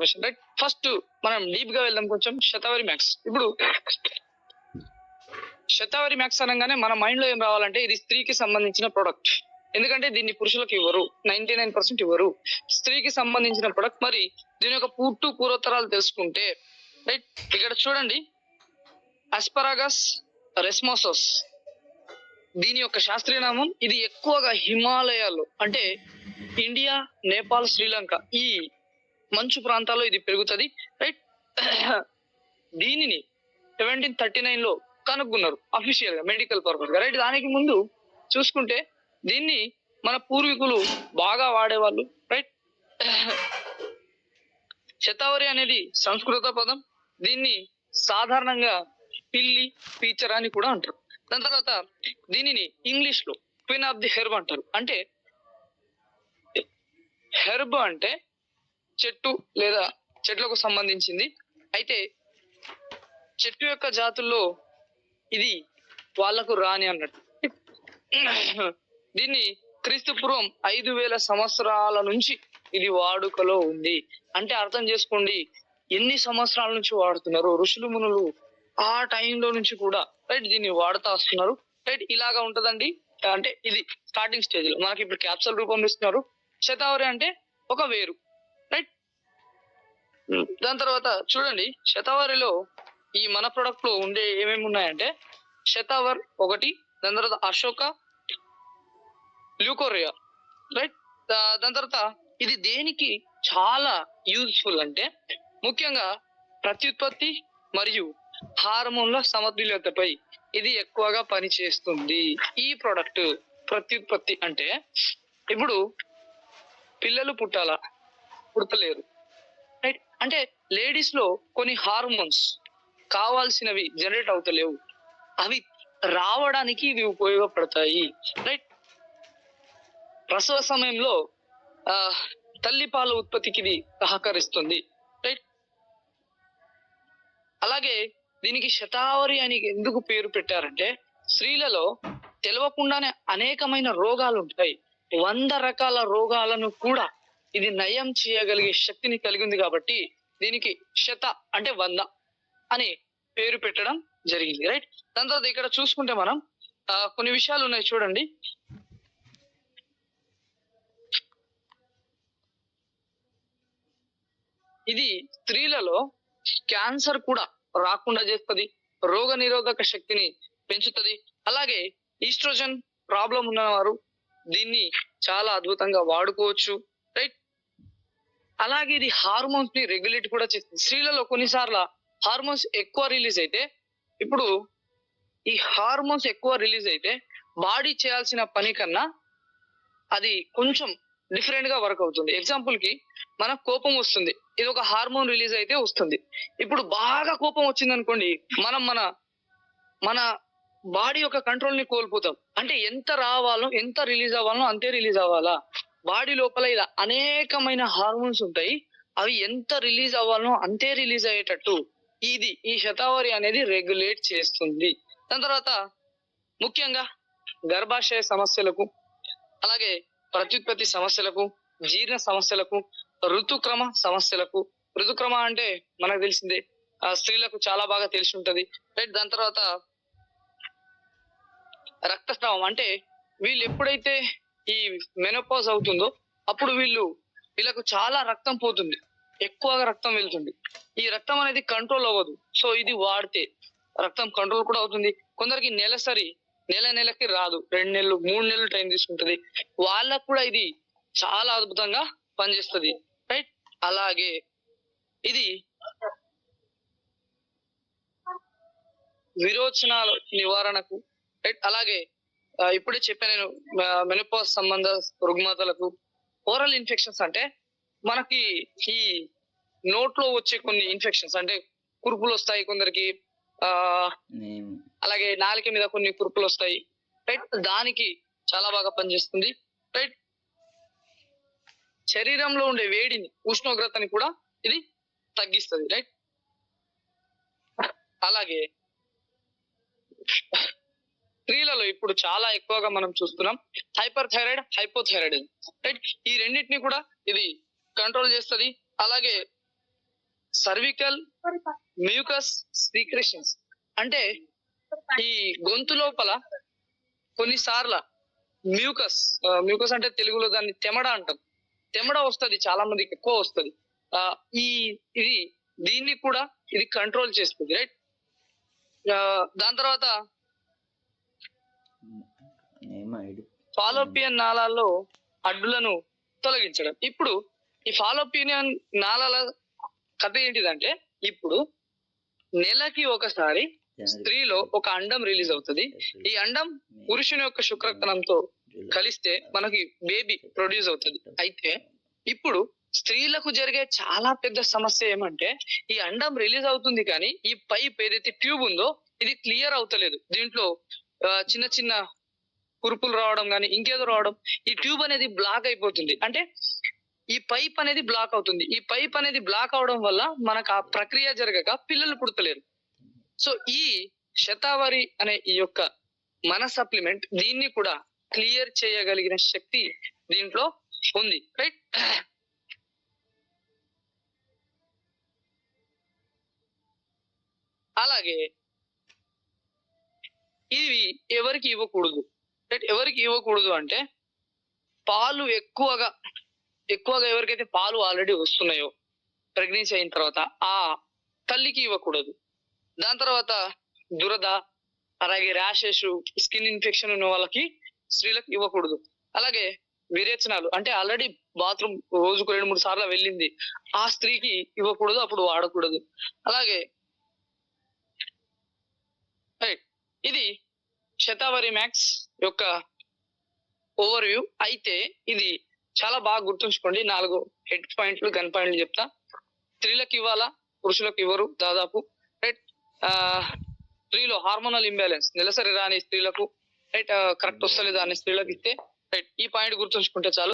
Information right. First మనం deep గా వెళ్దాం కొంచెం. శతావరి మ్యాక్స్. ఇప్పుడు శతావరి మ్యాక్స్ అనగానే మన మైండ్ లో ఏం రావాలంటే ఇది స్త్రీకి సంబంధించిన ప్రొడక్ట్. ఎందుకంటే దీన్ని పురుషులకు ఇవ్వరు, 99% ఇవ్వరు, స్త్రీకి సంబంధించిన ప్రొడక్ట్. మరి దీని యొక్క పుట్టు పూర్వోత్తరాలు తెలుసుకుంటే రైట్, ఇక్కడ చూడండి, అస్పరాగస్ రెస్మోసస్ దీని యొక్క శాస్త్రీయ నామం. ఇది ఎక్కువగా హిమాలయాల్లో అంటే ఇండియా, నేపాల్, శ్రీలంక ఈ మంచు ప్రాంతాల్లో ఇది పెరుగుతుంది రైట్. దీనిని 1739 లో కనుక్కున్నారు అఫీషియల్ గా, మెడికల్ పర్పస్ గా రైట్. దానికి ముందు చూసుకుంటే దీన్ని మన పూర్వీకులు బాగా వాడేవాళ్ళు రైట్. శతావరి అనేది సంస్కృత పదం. దీన్ని సాధారణంగా పిల్లి, ఫీచర్ అని కూడా అంటారు. దాని తర్వాత దీనిని ఇంగ్లీష్ లో క్వీన్ ఆఫ్ ది హెర్బ్ అంటారు. అంటే హెర్బ్ అంటే చెట్టు లేదా చెట్లకు సంబంధించింది. అయితే చెట్టు యొక్క జాతుల్లో ఇది వాళ్లకు రాని అన్నట్టు. దీన్ని క్రీస్తు పూర్వం 5000 సంవత్సరాల నుంచి ఇది వాడుకలో ఉంది. అంటే అర్థం చేసుకోండి ఎన్ని సంవత్సరాల నుంచి వాడుతున్నారు ఋషులు మునులు. ఆ టైంలో నుంచి కూడా రైట్ దీన్ని వాడుతూ వస్తున్నారు రైట్. ఇలాగా ఉంటదండి. అంటే ఇది స్టార్టింగ్ స్టేజ్ లో మనకి ఇప్పుడు క్యాప్సూల్ రూపంలో ఇస్తున్నారు. శతావరి అంటే ఒక వేరు రైట్. దాని తర్వాత చూడండి శతావరిలో ఈ మన ప్రొడక్ట్ లో ఉండే ఏమేమి ఉన్నాయంటే శతావర్ ఒకటి, దాని తర్వాత అశోక, ల్యూకోరియా రైట్. దాని తర్వాత ఇది దేనికి చాలా యూజ్ఫుల్ అంటే ముఖ్యంగా ప్రత్యుత్పత్తి మరియు హార్మోన్ల సమతుల్యతపై ఇది ఎక్కువగా పనిచేస్తుంది. ఈ ప్రొడక్ట్ ప్రత్యుత్పత్తి అంటే ఇప్పుడు పిల్లలు పుట్టాలా, పుడతలేరు రైట్. అంటే లేడీస్ లో కొన్ని హార్మోన్స్ కావాల్సినవి జనరేట్ అవుతలేవు, అవి రావడానికి ఇవి ఉపయోగపడతాయి రైట్. ప్రసవ సమయంలో తల్లిపాల ఉత్పత్తికి ఇది సహకరిస్తుంది రైట్. అలాగే దీనికి శతావరి అని ఎందుకు పేరు పెట్టారంటే స్త్రీలలో తెలియకుండానే అనేకమైన రోగాలు ఉంటాయి. 100 రకాల రోగాలను కూడా ఇది నయం చేయగలిగే శక్తిని కలిగి ఉంది. కాబట్టి దీనికి శత అంటే 100 అని పేరు పెట్టడం జరిగింది రైట్. దాని తర్వాత ఇక్కడ చూసుకుంటే మనం కొన్ని విషయాలు ఉన్నాయి చూడండి. ఇది స్త్రీలలో క్యాన్సర్ కూడా రాకుండా చేస్తుంది, రోగ నిరోధక శక్తిని పెంచుతుంది. అలాగే ఈస్ట్రోజన్ ప్రాబ్లం ఉన్నవారు దీన్ని చాలా అద్భుతంగా వాడుకోవచ్చు రైట్. అలాగే ఇది హార్మోన్స్ ని రెగ్యులేట్ కూడా చేస్తుంది. స్త్రీలలో కొన్నిసార్లు హార్మోన్స్ ఎక్కువ రిలీజ్ అయితే, ఇప్పుడు ఈ హార్మోన్స్ ఎక్కువ రిలీజ్ అయితే బాడీ చేయాల్సిన పని కన్నా అది కొంచెం డిఫరెంట్ గా వర్క్ అవుతుంది. ఎగ్జాంపుల్ కి మనకు కోపం వస్తుంది, ఇది ఒక హార్మోన్ రిలీజ్ అయితే వస్తుంది. ఇప్పుడు బాగా కోపం వచ్చింది అనుకోండి, మనం మన బాడీ యొక్క కంట్రోల్ ని కోల్పోతాం. అంటే ఎంత రావాలో, ఎంత రిలీజ్ అవ్వాలో అంతే రిలీజ్ అవ్వాలా. బాడీ లోపల ఇలా అనేకమైన హార్మోన్స్ ఉంటాయి, అవి ఎంత రిలీజ్ అవ్వాలో అంతే రిలీజ్ అయ్యేటట్టు ఇది ఈ శతావరి అనేది రెగ్యులేట్ చేస్తుంది. దాని తర్వాత ముఖ్యంగా గర్భాశయ సమస్యలకు, అలాగే ప్రత్యుత్పత్తి సమస్యలకు, జీర్ణ సమస్యలకు, ఋతుక్రమ సమస్యలకు. ఋతుక్రమ అంటే మనకు తెలిసిందే, స్త్రీలకు చాలా బాగా తెలిసి ఉంటది రైట్. దాని తర్వాత రక్తస్రావం అంటే వీళ్ళు ఎప్పుడైతే ఈ మెనోపాజ్ అవుతుందో అప్పుడు వీళ్ళకు చాలా రక్తం పోతుంది, ఎక్కువగా రక్తం వెళ్తుంది. ఈ రక్తం అనేది కంట్రోల్ అవ్వదు. సో ఇది వాడితే రక్తం కంట్రోల్ కూడా అవుతుంది. కొందరికి నెలసరి నెలకి రాదు, 2 నెలలు 3 నెలలు టైం తీసుకుంటది, వాళ్ళకు కూడా ఇది చాలా అద్భుతంగా పనిచేస్తుంది రైట్. అలాగే ఇది విరోచనాల నివారణకు రైట్. అలాగే ఇప్పుడే చెప్పాను నేను, మెనోపాజ్ సంబంధ రుగ్మతలకు. ఓరల్ ఇన్ఫెక్షన్స్ అంటే మనకి ఈ నోట్లో వచ్చే కొన్ని ఇన్ఫెక్షన్స్, అంటే కురుపులు వస్తాయి కొందరికి, అలాగే నాలుక మీద కొన్ని కురుపులు వస్తాయి రైట్. దానికి చాలా బాగా పనిచేస్తుంది రైట్. శరీరంలో ఉండే వేడిని, ఉష్ణోగ్రతని కూడా ఇది తగ్గిస్తుంది రైట్. అలాగే స్త్రీలలో ఇప్పుడు చాలా ఎక్కువగా మనం చూస్తున్నాం హైపర్ థైరాయిడ్, హైపోథైరాయిడ్ రైట్. ఈ రెండింటిని కూడా ఇది కంట్రోల్ చేస్తుంది. అలాగే సర్వికల్ మ్యూకస్ సీక్రెషన్స్. అంటే ఈ గొంతు లోపల కొన్నిసార్ల మ్యూకస్, మ్యూకస్ అంటే తెలుగులో దాన్ని తెమడ అంటాం. తెమడ వస్తది, చాలా మందికి ఎక్కువ వస్తది. ఈ ఇది దీన్ని కూడా ఇది కంట్రోల్ చేస్తుంది, రైట్. దాని తర్వాత ఫాలోపియన్ నాళాల్లో అడ్డులను తొలగించడం. ఇప్పుడు ఈ ఫాలోపియన్ నాళాల కథ ఏంటిదంటే, ఇప్పుడు నెలకి ఒకసారి స్త్రీలో ఒక అండం రిలీజ్ అవుతుంది. ఈ అండం పురుషుని యొక్క శుక్రకణంతో కలిస్తే మనకి బేబీ ప్రొడ్యూస్ అవుతుంది. అయితే ఇప్పుడు స్త్రీలకు జరిగే చాలా పెద్ద సమస్య ఏమంటే, ఈ అండం రిలీజ్ అవుతుంది కానీ ఈ పైప్ ఏదైతే ట్యూబ్ ఉందో ఇది క్లియర్ అవుతలేదు. దీంట్లో చిన్న చిన్న కురుపులు రావడం కానీ ఇంకేదో రావడం, ఈ ట్యూబ్ అనేది బ్లాక్ అయిపోతుంది. అంటే ఈ పైప్ అనేది బ్లాక్ అవుతుంది. ఈ పైప్ అనేది బ్లాక్ అవడం వల్ల మనకు ఆ ప్రక్రియ జరగక పిల్లలు పుడతలేరు. సో ఈ శతావరి అనే ఈ యొక్క మన సప్లిమెంట్ దీన్ని కూడా క్లియర్ చేయగలిగిన శక్తి దీంట్లో ఉంది, రైట్. అలాగే ఇవి ఎవరికి ఇవ్వకూడదు, రైట్. ఎవరికి ఇవ్వకూడదు అంటే, పాలు ఎక్కువగా ఎవరికైతే పాలు ఆల్రెడీ వస్తున్నాయో ప్రెగ్నెన్సీ అయిన తర్వాత ఆ తల్లికి ఇవ్వకూడదు. దాని తర్వాత దురద, అలాగే ర్యాషెస్, స్కిన్ ఇన్ఫెక్షన్ ఉన్న వాళ్ళకి, స్త్రీలకు ఇవ్వకూడదు. అలాగే విరేచనాలు అంటే ఆల్రెడీ బాత్రూమ్ రోజుకు 2-3 సార్లు వెళ్ళింది, ఆ స్త్రీకి ఇవ్వకూడదు, అప్పుడు వాడకూడదు. అలాగే రైట్, ఇది శతావరి మ్యాక్స్ యొక్క ఓవర్ వ్యూ. అయితే ఇది చాలా బాగా గుర్తుంచుకోండి. 4 హెడ్ పాయింట్లు, గన్ పాయింట్లు చెప్తా. స్త్రీలకు ఇవ్వాలా, పురుషులకు ఇవ్వరు దాదాపు, రైట్. స్త్రీలో హార్మోనల్ ఇంబ్యాలెన్స్, నెలసరి రాని స్త్రీలకు, రైట్, కరెక్ట్ వస్తలేదు అనే స్త్రీలకు ఇస్తే, రైట్. ఈ పాయింట్ గుర్తుంచుకుంటే చాలు.